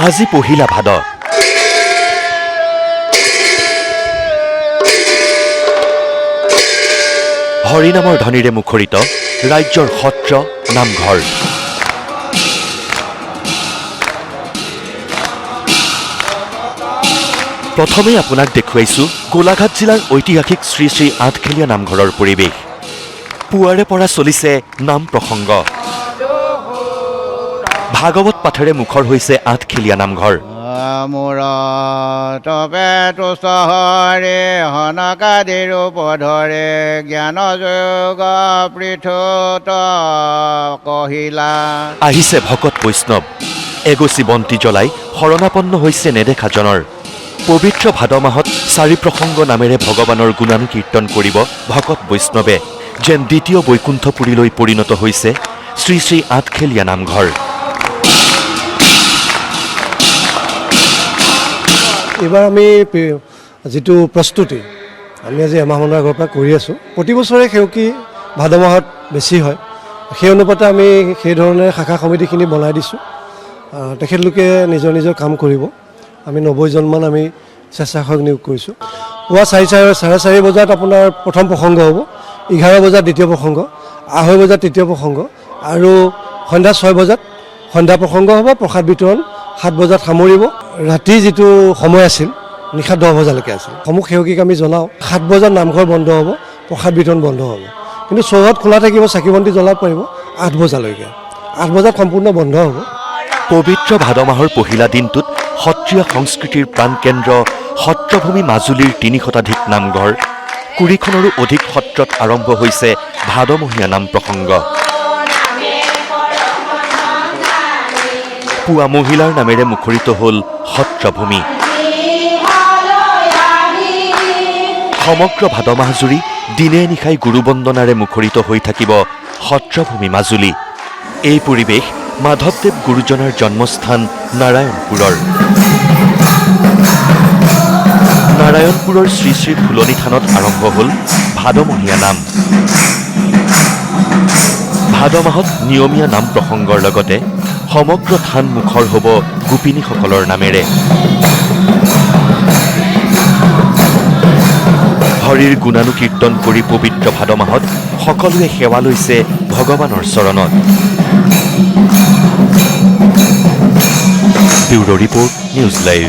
আজি পহিলা ভাদ হৰিনামৰ ধ্বনিৰে মুখৰিত ৰাজ্যৰ সত্ৰ নামঘৰ প্ৰথমে আপোনাক দেখুৱাইছো গোলাঘাট জিলাৰ ঐতিহাসিক শ্ৰী শ্ৰী আঠখেলীয়া নামঘৰৰ পৰিৱেশ পুৱাৰে পৰা চলিছে নাম প্ৰসংগ ভাগৱত পাঠেৰে মুখৰ হৈছে আঠখেলীয়া নামঘৰ তপেতু চহৰে হনকাদিৰ উপধৰে জ্ঞান যোগ পৃথুত কহিলা আহিছে ভকত বৈষ্ণৱ এগচি বন্তি জ্বলাই শৰণাপন্ন হৈছে নেদেখাজনৰ পবিত্ৰ ভাদ মাহত চাৰি প্ৰসংগ নামেৰে ভগৱানৰ গুণানুকীৰ্তন কৰিব ভকত বৈষ্ণৱে যেন দ্বিতীয় বৈকুণ্ঠপুৰীলৈ পৰিণত হৈছে শ্ৰী শ্ৰী আঠখেলীয়া নামঘৰ এইবাৰ আমি যিটো প্ৰস্তুতি আমি আজি এমাহমানৰ আগৰ পৰা কৰি আছোঁ প্ৰতি বছৰে সেউকি ভাদ মাহত বেছি হয় সেই অনুপাতে আমি সেই ধৰণে শাখা সমিতিখিনি বনাই দিছোঁ তেখেতলোকে নিজৰ নিজৰ কাম কৰিব আমি 90জনমান আমি স্বেচ্ছাসেৱক নিয়োগ কৰিছোঁ পুৱা 4:30 বজাত আপোনাৰ প্ৰথম প্ৰসংগ হ'ব 11 বজাত দ্বিতীয় প্ৰসংগ 2:30 বজাত তৃতীয় প্ৰসংগ আৰু সন্ধ্যা 6 বজাত সন্ধ্যা প্ৰসংগ হ'ব প্ৰসাদ বিতৰণ 7 বজাত সামৰিব ৰাতি যিটো সময় আছিল নিশা 10 বজালৈকে আছিল সমূহ সেৱকীক আমি জনাওঁ 7 বজাত নামঘৰ বন্ধ হ'ব প্ৰসাদ বিতৰণ বন্ধ হ'ব কিন্তু চৌহদ খোলা থাকিব চাকি বন্তি জ্বলাব পাৰিব 8 বজালৈকে 8 বজাত সম্পূৰ্ণ বন্ধ হ'ব পবিত্ৰ ভাদ মাহৰ পহিলা দিনটোত সত্ৰীয় সংস্কৃতিৰ প্ৰাণকেন্দ্ৰ সত্ৰভূমি মাজুলীৰ 3 শতাধিক নামঘৰ 20খনৰো অধিক সত্ৰত আৰম্ভ হৈছে ভাদমহীয়া নাম প্ৰসংগ পুৱা মহিলাৰ নামেৰে মুখৰিত হ'ল সত্ৰভূমি সমগ্ৰ ভাদ মাহজুৰি দিনে নিশাই গুৰুবন্দনাৰে মুখৰিত হৈ থাকিব সত্ৰভূমি মাজুলী এই পৰিৱেশ মাধৱদেৱ গুৰুজনাৰ জন্মস্থান নাৰায়ণপুৰৰ শ্ৰী শ্ৰী ফুলনি থানত আৰম্ভ হ'ল ভাদমহীয়া নাম ভাদ মাহত নিয়মীয়া নাম প্ৰসংগৰ লগতে সমগ্ৰ থান মুখৰ হ'ব গোপিনীসকলৰ নামেৰে হৰিৰ গুণানুকীৰ্তন কৰি পবিত্ৰ ভাদ মাহত সকলোৱে সেৱা লৈছে ভগৱানৰ চৰণত ব্যুৰ' ৰিপৰ্ট নিউজ লাইভ